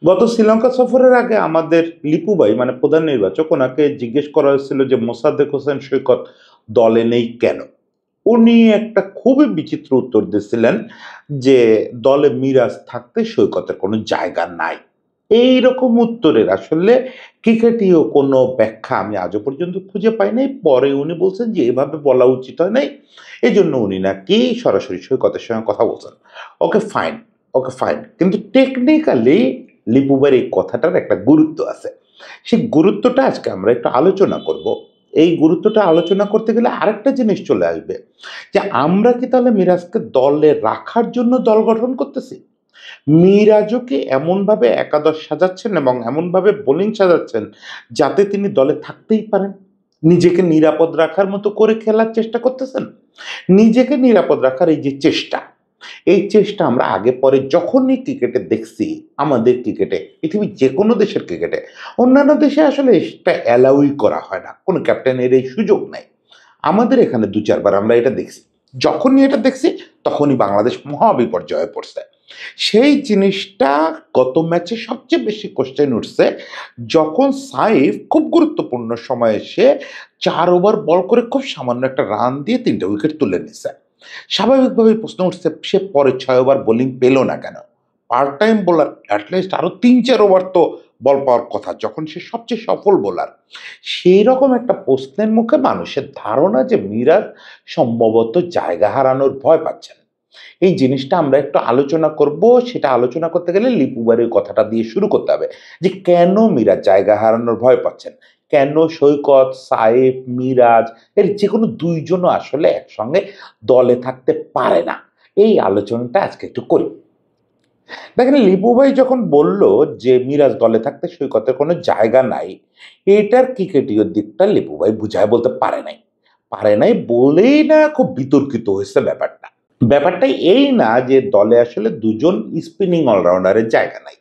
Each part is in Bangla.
গত শ্রীলঙ্কা সফরের আগে আমাদের লিপু ভাই মানে প্রধান নির্বাচক ওনাকে জিজ্ঞেস করা হয়েছিল যে মোসাদ্দেক হোসেন সৈকত দলে নেই কেন। উনি একটা খুবই বিচিত্র উত্তর দিয়েছিলেন যে দলে মিরাজ থাকতে সৈকতের কোনো জায়গা নাই। এইরকম উত্তরের আসলে ক্রিকেটীয় কোনো ব্যাখ্যা আমি আজও পর্যন্ত খুঁজে পাই নাই। পরে উনি বলছেন যে এভাবে বলা উচিত হয় নাই, এই জন্য উনি নাকি সরাসরি সৈকতের সঙ্গে কথা বলছেন। ওকে ফাইন, ওকে ফাইন, কিন্তু টেকনিক্যালি লিপুবার এই কথাটার একটা গুরুত্ব আছে। সেই গুরুত্বটা আজকে আমরা একটু আলোচনা করব। এই গুরুত্বটা আলোচনা করতে গেলে আরেকটা জিনিস চলে আসবে যে আমরা কি তাহলে মিরাজকে দলে রাখার জন্য দল গঠন করতেছি? মিরাজকে এমনভাবে একাদশ সাজাচ্ছেন এবং এমনভাবে বোলিং সাজাচ্ছেন যাতে তিনি দলে থাকতেই পারেন। নিজেকে নিরাপদ রাখার মতো করে খেলার চেষ্টা করতেছেন। নিজেকে নিরাপদ রাখার এই যে চেষ্টা, এই চেষ্টা আমরা আগে পরে যখনই ক্রিকেটে দেখছি, আমাদের ক্রিকেটে, পৃথিবীর যে কোনো দেশের ক্রিকেটে, অন্যান্য দেশে আসলে এটা অ্যালাউই করা হয় না, কোনো ক্যাপ্টেনের এই সুযোগ নাই। আমাদের এখানে দু চারবার আমরা এটা দেখছি। যখনই এটা দেখছি তখনই বাংলাদেশ মহা বিপর্যয়ে পড়ছে। সেই জিনিসটা গত ম্যাচে সবচেয়ে বেশি কোশ্চেন উঠছে যখন সাইফ খুব গুরুত্বপূর্ণ সময়ে এসে 4 ওভার বল করে খুব সামান্য একটা রান দিয়ে 3টে উইকেট তুলে নিছে। স্বাভাবিকভাবেই প্রশ্ন উঠছে সে পরে 6 ওভার বোলিং পেল না কেন? পার্ট টাইম বোলার অ্যাটলিস্ট আরো 3-4 ওভার তো বল পাওয়ার কথা যখন সে সবচেয়ে সফল বোলার। সেই রকম একটা প্রশ্নের মুখে মানুষের ধারণা যে মিরাজ সম্ভবত জায়গা হারানোর ভয় পাচ্ছেন। এই জিনিসটা আমরা একটু আলোচনা করব। সেটা আলোচনা করতে গেলে লিপুবারের কথাটা দিয়ে শুরু করতে হবে যে কেন মিরাজ জায়গা হারানোর ভয় পাচ্ছেন, কেন সৈকত, সাইফ, মিরাজ এর যে কোনো দুইজনও আসলে একসঙ্গে দলে থাকতে পারে না। এই আলোচনাটা আজকে একটু করি। দেখেন, লিপু ভাই যখন বলল যে মিরাজ দলে থাকতে সৈকতের কোনো জায়গা নাই, এটার ক্রিকেটীয় দিকটা লিপু ভাই বুঝায় বলতে পারে নাই। পারে নাই বলেই না খুব বিতর্কিত হয়েছে ব্যাপারটা। ব্যাপারটা এই না যে দলে আসলে দুজন স্পিনিং অলরাউন্ডারের জায়গা নাই।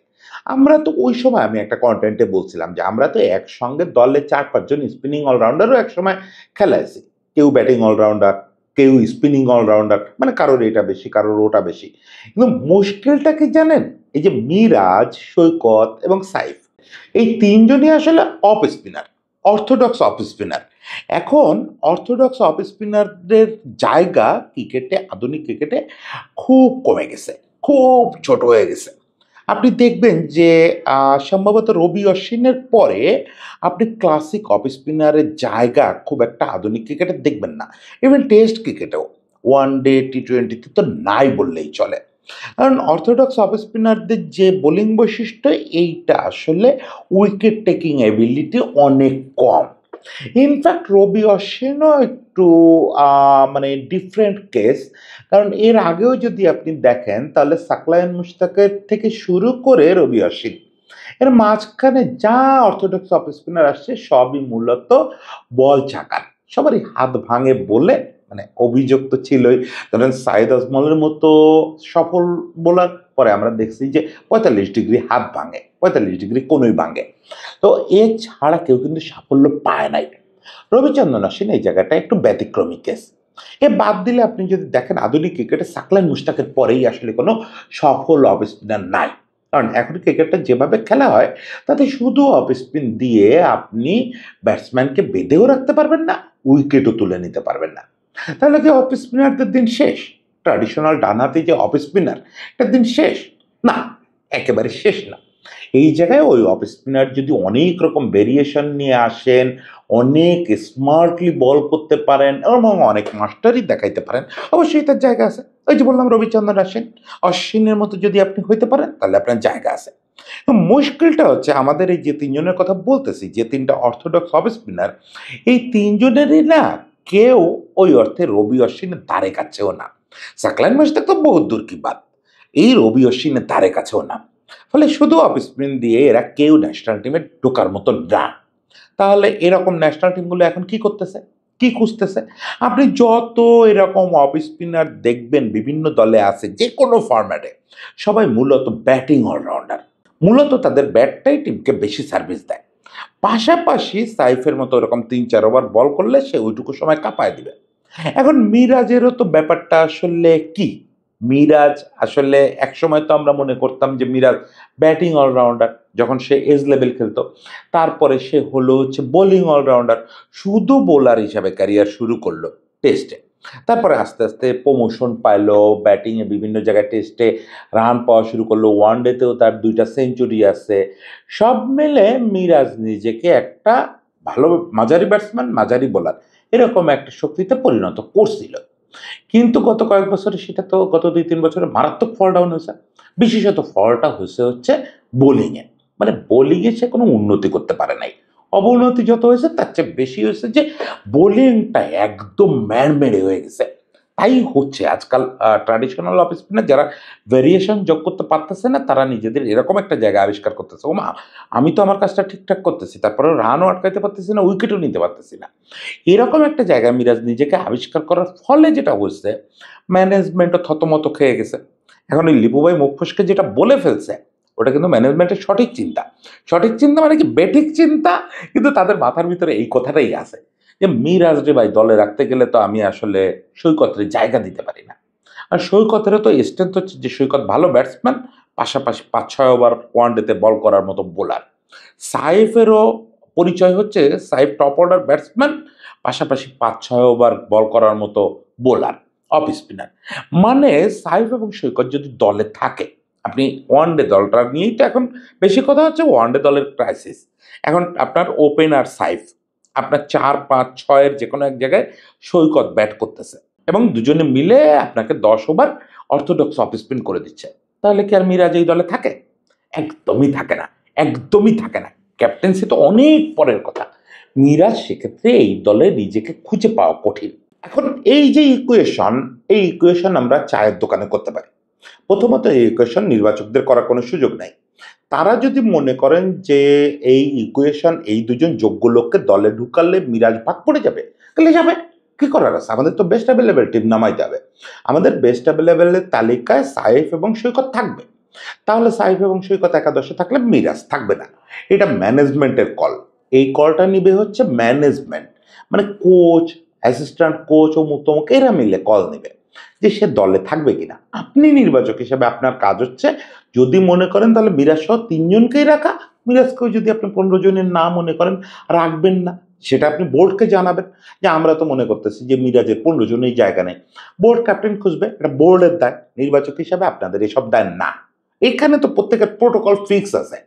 আমরা তো ওই সময় আমি একটা কন্টেন্টে বলছিলাম যে আমরা তো একসঙ্গে দলে 4-5 জন স্পিনিং অলরাউন্ডারও একসময় খেলাইছি। কেউ ব্যাটিং অলরাউন্ডার, কেউ স্পিনিং অলরাউন্ডার, মানে কারোর এটা বেশি কারোর ওটা বেশি। কিন্তু মুশকিলটা কি জানেন? এই যে মিরাজ, সৈকত এবং সাইফ, এই তিনজনই আসলে off spinner, orthodox off spinner. এখন অর্থোডক্স অফ স্পিনারদের জায়গা ক্রিকেটে, আধুনিক ক্রিকেটে খুব কমে গেছে, খুব ছোট হয়ে গেছে। আপনি দেখবেন যে সম্ভবত রবি অশ্বিনের পরে আপনি ক্লাসিক অফ স্পিনারের জায়গা খুব একটা আধুনিক ক্রিকেটে দেখবেন না। ইভেন টেস্ট ক্রিকেটেও, ওয়ান ডে, টি-20তে তো নাই বললেই চলে। কারণ অর্থোডক্স অফ স্পিনারদের যে বোলিং বৈশিষ্ট্য, এইটা আসলে উইকেট টেকিং এবিলিটি অনেক কম। ইনফ্যাক্ট রবি অশ্বিনও একটু মানে ডিফারেন্ট কেস। কারণ এর আগেও যদি আপনি দেখেন তাহলে সাকলায়েন মুশতাকের থেকে শুরু করে রবি অশ্বিন, এর মাঝখানে যা অর্থোডক্স অফ স্পিনার আসছে সবই মূলত বল চাকার, সবারই হাত ভাঙে বলে মানে অভিযোগ তো ছিলই। ধরেন সাইদ আজমলের মতো সফল বোলার পরে আমরা দেখছি যে 45 ডিগ্রি হাত ভাঙে, 45 ডিগ্রি কোনোই ভাঙে। তো এছাড়া কেউ কিন্তু সাফল্য পায় নাই। রবিচন্দ্রন অশ্বিন এই জায়গাটা একটু ব্যতিক্রমী কেস। এ বাদ দিলে আপনি যদি দেখেন আধুনিক ক্রিকেটে সাকলাইন মুশতাকের পরেই আসলে কোনো সফল অফ স্পিনার নাই। কারণ এখন ক্রিকেটটা যেভাবে খেলা হয় তাতে শুধু অফ স্পিন দিয়ে আপনি ব্যাটসম্যানকে বেঁধেও রাখতে পারবেন না, উইকেটও তুলে নিতে পারবেন না। তাহলে কি অফ স্পিনারদের দিন শেষ? ট্র্যাডিশনাল ডানহাতি যে অফ স্পিনার, এটার দিন শেষ? না, একেবারে শেষ না। এই জায়গায় ওই অফ স্পিনার যদি অনেক রকম ভেরিয়েশন নিয়ে আসেন, অনেক স্মার্টলি বল করতে পারেন এবং অনেক মাস্টারি দেখাইতে পারেন, অবশ্যই তার জায়গা আছে। ওই যে বললাম রবিচন্দ্রন অশ্বিন, অশ্বিনের মতো যদি আপনি হইতে পারেন তাহলে আপনার জায়গা আছে। তো মুশকিলটা হচ্ছে আমাদের এই যে তিনজনের কথা বলতেছি, যে তিনটা অর্থোডক্স অফ স্পিনার, এই তিনজনেরই না কেউ ওই অর্থে রবি অশ্বিনের ধারে কাছেও না। সাকলাইন মাস্টার তো বহুত দূর কি বাদ, এই রবি অশ্বিনের ধারে কাছেও না। ফলে শুধু অফ স্পিন দিয়ে এরা কেউ ন্যাশনাল টিমে ঢোকার মতো না। তাহলে এরকম ন্যাশনাল টিমগুলো এখন কি করতেছে, কি খুঁজতেছে? আপনি যত এরকম অফ স্পিনার দেখবেন বিভিন্ন দলে আছে যে কোনো ফরম্যাটে, সবাই মূলত ব্যাটিং অলরাউন্ডার। মূলত তাদের ব্যাটটাই টিমকে বেশি সার্ভিস দেয়। পাশাপাশি সাইফের মতো এরকম 3-4 ওভার বল করলে সে ওইটুকু সময় কাঁপায় দিবে। এখন মিরাজেরও তো ব্যাপারটা আসলে কি, মিরাজ আসলে একসময় তো আমরা মনে করতাম যে মিরাজ ব্যাটিং অলরাউন্ডার, যখন সে এজ লেভেল খেলতো। তারপরে সে হলো হচ্ছে বোলিং অলরাউন্ডার, শুধু বোলার হিসাবে ক্যারিয়ার শুরু করলো টেস্টে। তারপরে আস্তে আস্তে প্রমোশন পাইলো, ব্যাটিংয়ে বিভিন্ন জায়গায় টেস্টে রান পাওয়া শুরু করলো, ওয়ানডেতেও তার 2টা সেঞ্চুরি আছে। সব মিলে মিরাজ নিজেকে একটা ভালো মাঝারি ব্যাটসম্যান, মাঝারি বোলার এরকম একটা শক্তিতে পরিণত করছিল। কিন্তু গত কয়েক বছরে সেটা তো গত 2-3 বছরে মারাত্মক ফল ডাউন হয়েছে। বিশেষত ফলটা হয়েছে হচ্ছে বোলিংয়ে। মানে বোলিংয়ে সে কোনো উন্নতি করতে পারে নাই। অবনতি যত হয়েছে তার চেয়ে বেশি হয়েছে যে বোলিংটা একদম ম্যাড়মেড়ে হয়ে গেছে। তাই হচ্ছে আজকাল ট্র্যাডিশনাল অফ স্পিনার যারা ভেরিয়েশন যোগ করতে পারতেছে না, তারা নিজেদের এরকম একটা জায়গা আবিষ্কার করতেছে, ওমা আমি তো আমার কাজটা ঠিকঠাক করতেছি, তারপরেও রানও আটকাইতে পারতেছি না, উইকেটও নিতে পারতেছি না। এরকম একটা জায়গায় মিরাজ নিজেকে আবিষ্কার করার ফলে যেটা হচ্ছে, ম্যানেজমেন্টও থতমত খেয়ে গেছে। এখন ওই লিপু ভাই মুখ ফসকে যেটা বলে ফেলছে, ওটা কিন্তু ম্যানেজমেন্টের সঠিক চিন্তা। সঠিক চিন্তা মানে কি, বেঠিক চিন্তা, কিন্তু তাদের মাথার ভিতরে এই কথাটাই আছে যে মিরাজ রে ভাই দলে রাখতে গেলে তো আমি আসলে সৈকতের জায়গা দিতে পারি না। আর সৈকতেরও তো স্ট্রেংথ হচ্ছে যে সৈকত ভালো ব্যাটসম্যান, পাশাপাশি 5-6 ওভার ওয়ানডেতে বল করার মতো বোলার। সাইফেরও পরিচয় হচ্ছে সাইফ টপ অর্ডার ব্যাটসম্যান, পাশাপাশি 5-6 ওভার বল করার মতো বোলার, অফ স্পিনার। মানে সাইফ এবং সৈকত যদি দলে থাকে, আপনি ওয়ানডে দলটা নিয়েই তো এখন বেশি কথা হচ্ছে, ওয়ানডে দলের ক্রাইসিস। এখন আপনার ওপেনার সাইফ, আপনার 4-5-6-এর যে কোনো এক জায়গায় সৈকত ব্যাট করতেছে এবং দুজনে মিলে আপনাকে 10 ওভার অর্থোডক্স অফ স্পিন করে দিচ্ছে। তাহলে কি আর মিরাজ এই দলে থাকে? একদমই থাকে না, একদমই থাকে না। ক্যাপ্টেন্সি তো অনেক পরের কথা। মিরাজ সেক্ষেত্রে এই দলে নিজেকে খুঁজে পাওয়া কঠিন। এখন এই যে ইকুয়েশন, এই ইকুয়েশন আমরা চায়ের দোকানে করতে পারি। প্রথমত এই ইকুয়েশন নির্বাচকদের করার কোনো সুযোগ নাই। তারা যদি মনে করেন যে এই ইকুয়েশন এই দুজন যোগ্য লোককে দলে ঢুকালে মিরাজ ভাগ পড়ে যাবে, তাহলে যাবে। কি করার আছে? আমাদের তো বেস্ট অ্যাভেলেবেল টিম নামাইতে হবে। আমাদের বেস্ট অ্যাভেলেবেলের তালিকায় সাইফ এবং সৈকত থাকবে। তাহলে সাইফ এবং সৈকত একাদশে থাকলে মিরাজ থাকবে না। এটা ম্যানেজমেন্টের কল। এই কলটা নিবে হচ্ছে ম্যানেজমেন্ট, মানে কোচ, অ্যাসিস্ট্যান্ট কোচ ও তমুক এরা মিলে কল নেবে যে সে দলে থাকবে কিনা। আপনি নির্বাচক হিসেবে আপনার কাজ হচ্ছে, যদি মনে করেন তাহলে মিরাজ সহ 3জনকেই রাখা, মিরাজকেও যদি আপনি 15 জনের না মনে করেন রাখবেন না, সেটা আপনি বোর্ডকে জানাবেন যে আমরা তো মনে করতেছি যে মিরাজের 15 জনেই জায়গা নেই। বোর্ড ক্যাপ্টেন খুঁজবে, এটা বোর্ডের দায়। নির্বাচক হিসাবে আপনাদের এসব দায় না। এখানে তো প্রত্যেকের প্রোটোকল ফিক্স আছে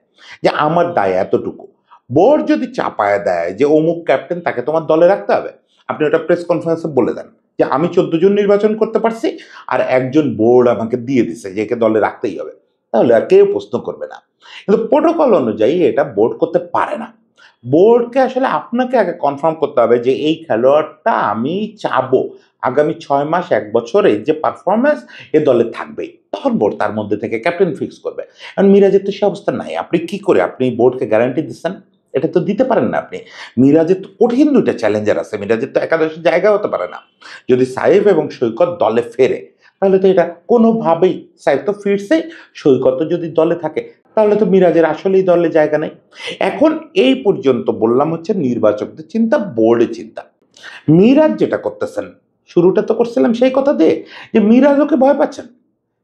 যে আমার দায় এতটুকু। বোর্ড যদি চাপায় দেয় যে অমুক ক্যাপ্টেন, তাকে তোমার দলে রাখতে হবে, আপনি ওটা প্রেস কনফারেন্সে বলে দেন যে আমি 14 জন নির্বাচন করতে পারছি আর একজন বোর্ড আমাকে দিয়ে দিছে যে একে দলে রাখতেই হবে, তাহলে আর কেউ প্রশ্ন করবে না। কিন্তু প্রোটোকল অনুযায়ী এটা বোর্ড করতে পারে না। বোর্ডকে আসলে আপনাকে আগে কনফার্ম করতে হবে যে এই খেলোয়াড়টা আমি চাবো আগামী 6 মাস 1 বছর এই যে পারফরমেন্স এ দলে থাকবেই, তখন বোর্ড তার মধ্যে থেকে ক্যাপ্টেন ফিক্স করবে। কারণ মিরাজের তো সে অবস্থা নাই। আপনি কি করে আপনি বোর্ডকে গ্যারান্টি দিচ্ছেন? এটা তো দিতে পারেন না আপনি। মিরাজের তো কঠিন 2টা চ্যালেঞ্জার আছে, মিরাজের তো একাদশে জায়গা হতে পারে না। যদি সাইফ এবং সৈকত দলে ফেরে, তাহলে তো এটা কোনোভাবেই, সাইফ তো ফিরছেই, সৈকত যদি দলে থাকে, তাহলে তো মিরাজের আসলেই দলে জায়গা নেই। এখন এই পর্যন্ত বললাম হচ্ছে নির্বাচকদের চিন্তা, বোর্ডের চিন্তা। মিরাজ যেটা করতেছেন, শুরুটা তো করছিলাম সেই কথা দিয়ে যে মিরাজ ওকে ভয় পাচ্ছেন,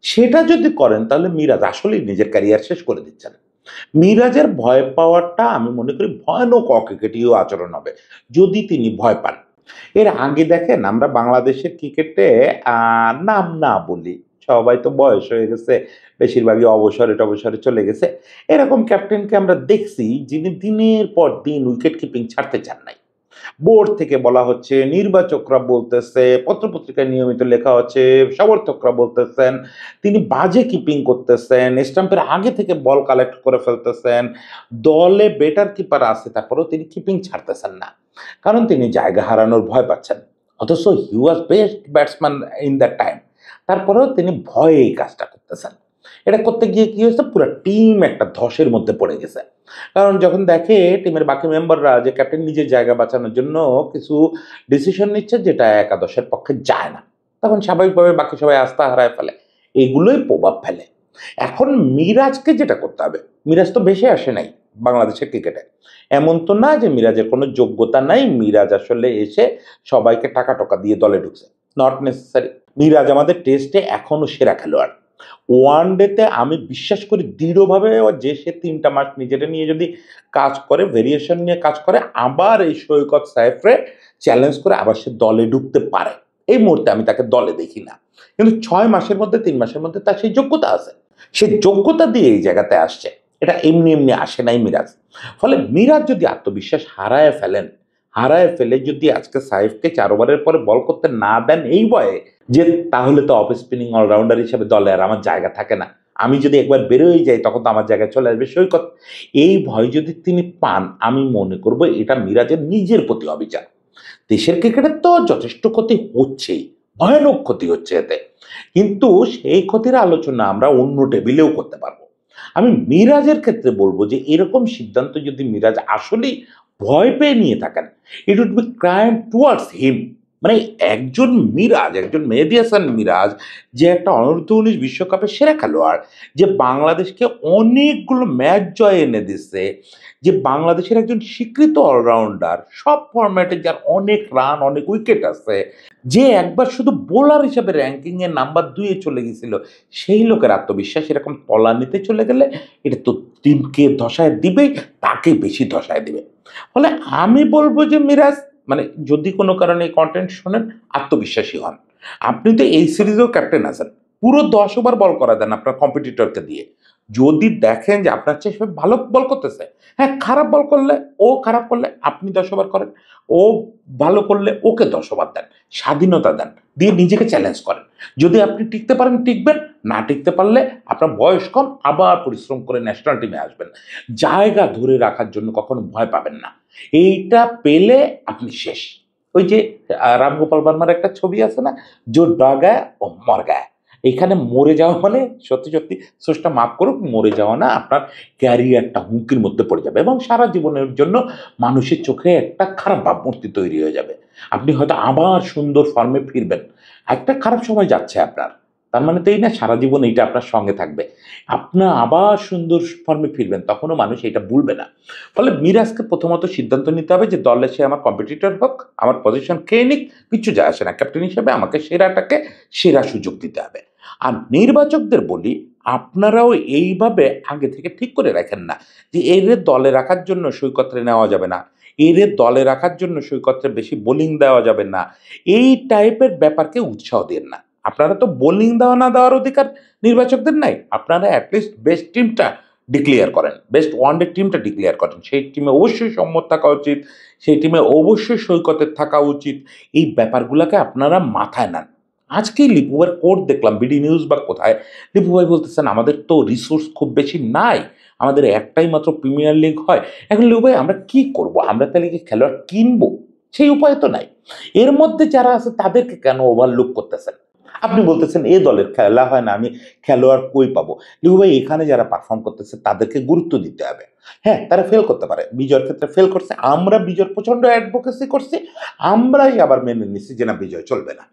সেটা যদি করেন তাহলে মিরাজ আসলেই নিজের ক্যারিয়ার শেষ করে দিচ্ছেন। মিরাজের ভয় পাওয়াটা আমি মনে করি ভয়ানক অক্রিকেটীয় আচরণ হবে যদি তিনি ভয় পান। এর আগে দেখেন আমরা বাংলাদেশের ক্রিকেটে নাম না বলি, সবাই তো বয়স হয়ে গেছে, বেশিরভাগই অবসরে টবসরে চলে গেছে, এরকম ক্যাপ্টেনকে আমরা দেখছি যিনি দিনের পর দিন উইকেট কিপিং ছাড়তে চান নাই। বোর্ড থেকে বলা হচ্ছে, নির্বাচকরা বলতেছে, পত্রপত্রিকায় নিয়মিত লেখা হচ্ছে, সমর্থকরা বলতেছেন তিনি বাজে কিপিং করতেছেন, স্টাম্পের আগে থেকে বল কালেক্ট করে ফেলতেছেন, দলে বেটার কিপার আছে তারপরেও তিনি কিপিং ছাড়তেছেন না, কারণ তিনি জায়গা হারানোর ভয় পাচ্ছেন। অথচ he was best batsman in that time, তারপরেও তিনি ভয়ে এই কাজটা করতেছেন। এটা করতে গিয়ে কি হয়েছে, পুরো টিম একটা ধসের মধ্যে পড়ে গেছে। কারণ যখন দেখে টিমের বাকি মেম্বাররা যে ক্যাপ্টেন নিজের জায়গা বাঁচানোর জন্য কিছু ডিসিশন নিচ্ছে যেটা একাদশের পক্ষে যায় না, তখন স্বাভাবিকভাবে বাকি সবাই আস্থা হারায় ফেলে। এগুলোই প্রভাব ফেলে। এখন মিরাজকে যেটা করতে হবে, মিরাজ তো বেশি আসে নাই বাংলাদেশের ক্রিকেটে, এমন তো না যে মিরাজের কোনো যোগ্যতা নাই, মিরাজ আসলে এসে সবাইকে টাকা টকা দিয়ে দলে ঢুকছে, নট নেসেসারি। মিরাজ আমাদের টেস্টে এখনো সেরা খেলোয়াড়। ওয়ানডেতে আমি বিশ্বাস করি দৃঢ়ভাবে যে সে ৩টা মাস নিজেরা নিয়ে যদি কাজ করে, ভেরিয়েশন নিয়ে কাজ করে, আবার এই সৈকত সাইফরে চ্যালেঞ্জ করে আবার সে দলে ঢুকতে পারে। এই মুহূর্তে আমি তাকে দলে দেখি না, কিন্তু 6 মাসের মধ্যে 3 মাসের মধ্যে তার সেই যোগ্যতা আছে। সে যোগ্যতা দিয়ে এই জায়গাতে আসছে, এটা এমনি এমনি আসে নাই মিরাজ। ফলে মিরাজ যদি আত্মবিশ্বাস হারায় ফেলে যদি আজকে সাইফকে 4 ওভারের পরে বল করতে না দেন এই ভয়ে, যে তাহলে তো অফ স্পিনিং অলরাউন্ডার হিসেবে দলে আর আমার জায়গা থাকে না, আমি যদি একবার বেরোয় যাই তখন তো আমার জায়গায় চলে আসবে সৈকত, এই ভয় যদি তিনি পান, আমি মনে করব এটা মিরাজের নিজের প্রতি অবিচার। দেশের ক্রিকেটের তো যথেষ্ট ক্ষতি হচ্ছেই, ভয়ানক ক্ষতি হচ্ছে এতে, কিন্তু সেই ক্ষতির আলোচনা আমরা অন্য টেবিলেও করতে পারবো। আমি মিরাজের ক্ষেত্রে বলবো যে এরকম সিদ্ধান্ত যদি মিরাজ আসলেই ভয় পেয়ে নিয়ে থাকেন, it would be crime towards him. মানে একজন মিরাজ, একজন মেহেদী হাসান মিরাজ, যে একটা অনূর্ধ্ব 19 বিশ্বকাপের সেরা খেলোয়াড়, যে বাংলাদেশকে অনেকগুলো ম্যাচ জয় এনে দিচ্ছে, যে বাংলাদেশের একজন স্বীকৃত অলরাউন্ডার, সব ফরম্যাটে যার অনেক রান অনেক উইকেট আছে, যে একবার শুধু বোলার হিসেবে র্যাঙ্কিং এ নাম্বার 2-এ চলে গেছিল, সেই লোকের আত্মবিশ্বাস এরকম তলানিতে চলে গেলে এটা তো টিমকে ধসায় দিবেই, তাকে বেশি ধসায় দিবে। ফলে আমি বলবো যে মিরাজ, মানে যদি কোনো কারণে এই কন্টেন্ট শোনেন, আত্মবিশ্বাসী হন। আপনি তো এই সিরিজেও ক্যাপ্টেন আছেন, পুরো 10 ওভার বল করা দেন আপনার কম্পিটিটরকে দিয়ে। যদি দেখেন যে আপনার চেয়ে সে ভালো বল করতেছে, হ্যাঁ, খারাপ বল করলে, ও খারাপ করলে আপনি 10 ওভার করেন, ও ভালো করলে ওকে 10 ওভার দেন, স্বাধীনতা দেন, দিয়ে নিজেকে চ্যালেঞ্জ করেন। যদি আপনি টিকতে পারেন টিকবেন, না টিকতে পারলে আপনার বয়স কম, আবার পরিশ্রম করে ন্যাশনাল টিমে আসবেন। জায়গা ধরে রাখার জন্য কখনো ভয় পাবেন না, এইটা পেলে আপনি শেষ। ওই যে রামগোপাল বর্মার একটা ছবি আছে না, জো ডগায় ও মর গায়। এখানে মরে যাওয়া মানে সত্যি সত্যি, স্রষ্টা মাফ করুক, মরে যাওয়া না, আপনার ক্যারিয়ারটা হুমকির মধ্যে পড়ে যাবে এবং সারা জীবনের জন্য মানুষের চোখে একটা খারাপ ভাবমূর্তি তৈরি হয়ে যাবে। আপনি হয়তো আবার সুন্দর ফর্মে ফিরবেন, একটা খারাপ সময় যাচ্ছে আপনার, তার মানে তো এই না সারা জীবন এইটা আপনার সঙ্গে থাকবে। আপনার আবার সুন্দর ফর্মে ফিরবেন, তখনও মানুষ এটা ভুলবে না। ফলে মিরাজকে প্রথমত সিদ্ধান্ত নিতে হবে যে দলে সে আমার কম্পিটিটর হোক, আমার পজিশন খেয়ে নিক, কিচ্ছু যায় আসে না, ক্যাপ্টেন হিসেবে আমাকে সেরাটাকে সেরা সুযোগ দিতে হবে। আর নির্বাচকদের বলি, আপনারাও এইভাবে আগে থেকে ঠিক করে রাখেন না যে এরে দলে রাখার জন্য সৈকতরে নেওয়া যাবে না, এরে দলে রাখার জন্য সৈকতরে বেশি বোলিং দেওয়া যাবে না, এই টাইপের ব্যাপারকে উৎসাহ দেন না। আপনারা তো বোলিং দেওয়া না দেওয়ার অধিকার নির্বাচকদের নাই, আপনারা অ্যাটলিস্ট বেস্ট টিমটা ডিক্লেয়ার করেন, বেস্ট ওয়ানডে টিমটা ডিক্লেয়ার করেন, সেই টিমে অবশ্যই সম্মত থাকা উচিত, সেই টিমে অবশ্যই সৈকতের থাকা উচিত। এই ব্যাপারগুলোকে আপনারা মাথায় নেন। আজকেই লিপু ভাইয়ের কোর্ট দেখলাম বিডি নিউজ বা কোথায়, লিপু ভাই বলতেছেন আমাদের তো রিসোর্স খুব বেশি নাই, আমাদের একটাই মাত্র প্রিমিয়ার লিগ হয়, এখন লিপু ভাই আমরা কি করব, আমরা তাহলে কি খেলোয়াড় কিনবো? সেই উপায় তো নাই। এর মধ্যে যারা আছে তাদেরকে কেন ওভারলুক করতেছেন? আপনি বলতেছেন এ দলের খেলা হয় না, আমি খেলোয়াড় কই পাবো? লিপু ভাই, এখানে যারা পারফর্ম করতেছে তাদেরকে গুরুত্ব দিতে হবে। হ্যাঁ, তারা ফেল করতে পারে, বিজয়ের ক্ষেত্রে ফেল করছে, আমরা বিজয়ের প্রচন্ড অ্যাডভোকেসি করছি, আমরাই আবার মেনে নিচ্ছি যে না বিজয় চলবে না।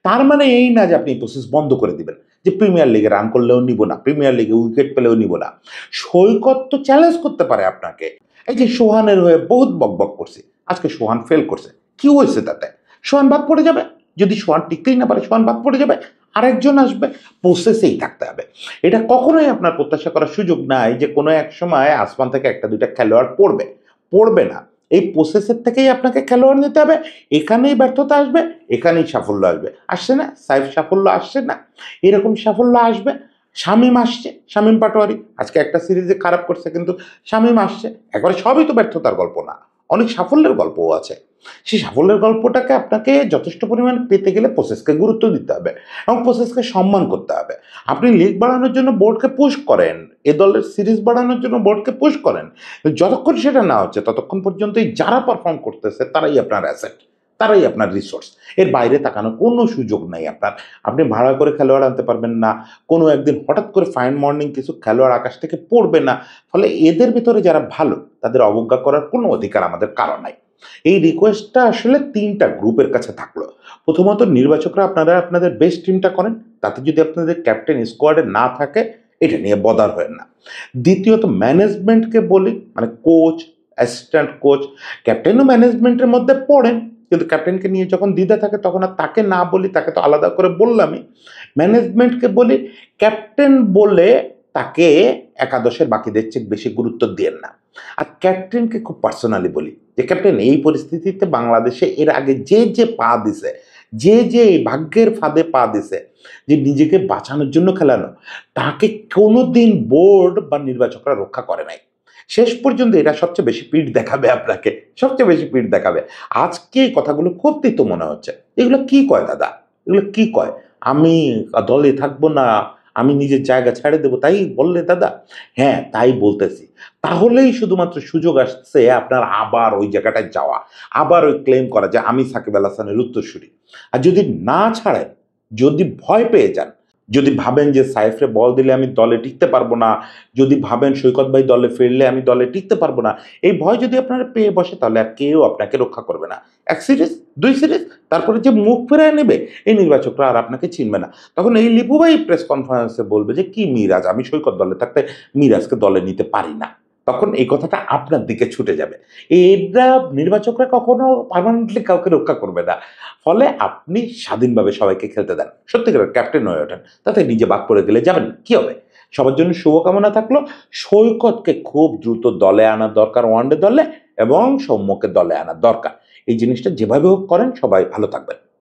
তার মানে এই না যে আপনি প্রসেস বন্ধ করে দিবেন, যে প্রিমিয়ার লিগে রান করলেও নিব না, প্রিমিয়ার লিগে উইকেট পেলেও নিব না। সৈকত তো চ্যালেঞ্জ করতে পারে আপনাকে। এই যে সোহানের হয়ে বহুত বকবক করছে, আজকে সোহান ফেল করছে, কি হয়েছে তাতে? সোহান বাদ পড়ে যাবে, যদি সোহান টিকতেই না পারে সোহান বাদ পড়ে যাবে, আরেকজন আসবে, প্রসেসেই থাকতে হবে। এটা কখনোই আপনার প্রত্যাশা করার সুযোগ নাই যে কোনো এক সময় আসমান থেকে একটা দুইটা খেলোয়াড় পড়বে, পড়বে না। এই প্রসেসের থেকেই আপনাকে খেলোয়াড় নিতে হবে, এখানেই ব্যর্থতা আসবে, এখানেই সাফল্য আসবে। আসছে না সাইফ সাফল্য, আসছে না এরকম সাফল্য আসবে। শামীম আসছে, শামীম পাটোয়ারি আজকে একটা সিরিজে খারাপ করছে, কিন্তু শামীম আসছে, একবারে সবই তো ব্যর্থতার গল্প না, অনেক সাফল্যের গল্পও আছে। সেই সাফল্যের গল্পটাকে আপনাকে যথেষ্ট পরিমাণ পেতে গেলে প্রসেসকে গুরুত্ব দিতে হবে এবং প্রসেসকে সম্মান করতে হবে। আপনি লিগ বাড়ানোর জন্য বোর্ডকে পুশ করেন, এ দলের সিরিজ বাড়ানোর জন্য বোর্ডকে পুশ করেন, যতক্ষণ সেটা না হচ্ছে ততক্ষণ পর্যন্তই যারা পারফর্ম করতেছে তারাই আপনার অ্যাসেট, তারাই আপনার রিসোর্স। এর বাইরে তাকানোর কোনো সুযোগ নাই আপনার। আপনি ভাড়া করে খেলোয়াড় আনতে পারবেন না, কোনো একদিন হঠাৎ করে ফাইন মর্নিং কিছু খেলোয়াড় আকাশ থেকে পড়বে না। ফলে এদের ভিতরে যারা ভালো তাদের অবজ্ঞা করার কোনো অধিকার আমাদের কারণ নাই। এই রিকোয়েস্টটা আসলে 3টা গ্রুপের কাছে থাকলো। প্রথমত নির্বাচকরা আপনারা আপনাদের বেস্ট টিমটা করেন, তাতে যদি আপনাদের ক্যাপ্টেন স্কোয়াডে না থাকে এটা নিয়ে বদার হয় না। দ্বিতীয়ত ম্যানেজমেন্টকে বলি, মানে কোচ, অ্যাসিস্ট্যান্ট কোচ, ক্যাপ্টেনও ম্যানেজমেন্টের মধ্যে পড়েন, কিন্তু ক্যাপ্টেনকে নিয়ে যখন দ্বিধা থাকে তখন আর তাকে না বলি, তাকে তো আলাদা করে বললামই, ম্যানেজমেন্টকে বলি ক্যাপ্টেন বলে তাকে একাদশের বাকিদের চেয়ে বেশি গুরুত্ব দিয়েন না। আর ক্যাপ্টেনকে খুব পার্সোনালি বলি যে ক্যাপ্টেন এই পরিস্থিতিতে বাংলাদেশে এর আগে যে পা দিছে, যে এই ভাগ্যের ফাঁদে পা দিছে, যে নিজেকে বাঁচানোর জন্য খেলানো, তাকে কোনোদিন বোর্ড বা নির্বাচকরা রক্ষা করে নাই। শেষ পর্যন্ত এটা সবচেয়ে বেশি পিঠ দেখাবে আপনাকে, সবচেয়ে বেশি পিঠ দেখাবে। আজকে এই কথাগুলো খুব তিতো মনে হচ্ছে। এগুলো কি কয় দাদা, এগুলো কি কয়? আমি দলে থাকবো না, আমি নিজের জায়গা ছেড়ে দেবো, তাই বললে দাদা? হ্যাঁ, তাই বলতেছি। তাহলেই শুধুমাত্র সুযোগ আসছে আপনার আবার ওই জায়গাটায় যাওয়া, আবার ওই ক্লেম করা যে আমি সাকিব আল হাসানের উত্তরসূরি। আর যদি না ছাড়েন, যদি ভয় পেয়ে যান, যদি ভাবেন যে সাইফরে বল দিলে আমি দলে টিকতে পারবো না, যদি ভাবেন সৈকত ভাই দলে ফিরলে আমি দলে টিকতে পারবো না, এই ভয় যদি আপনারা পেয়ে বসে তাহলে আর কেউ আপনাকে রক্ষা করবে না। এক সিরিজ, দুই সিরিজ, তারপরে যে মুখ ফেরায় নেবে এই নির্বাচকরা আর আপনাকে চিনবে না। তখন এই লিপু ভাই প্রেস কনফারেন্সে বলবে যে কি মিরাজ, আমি সৈকত দলে থাকতে মিরাজকে দলে নিতে পারি না। তখন এই কথাটা আপনার দিকে ছুটে যাবে। এরা নির্বাচকরা কখনো পার্মানেন্টলি কাউকে রক্ষা করবে না। ফলে আপনি স্বাধীনভাবে সবাইকে খেলতে দেন, সত্যিকারের ক্যাপ্টেন হয়ে ওঠেন, তাতে নিজে বাদ পড়ে গেলে যাবেন কি হবে? সবার জন্য শুভকামনা থাকলো। সৈকতকে খুব দ্রুত দলে আনা দরকার, ওয়ানডে দলে, এবং সৌম্যকে দলে আনা দরকার। এই জিনিসটা যেভাবে হোক করেন, সবাই ভালো থাকবেন।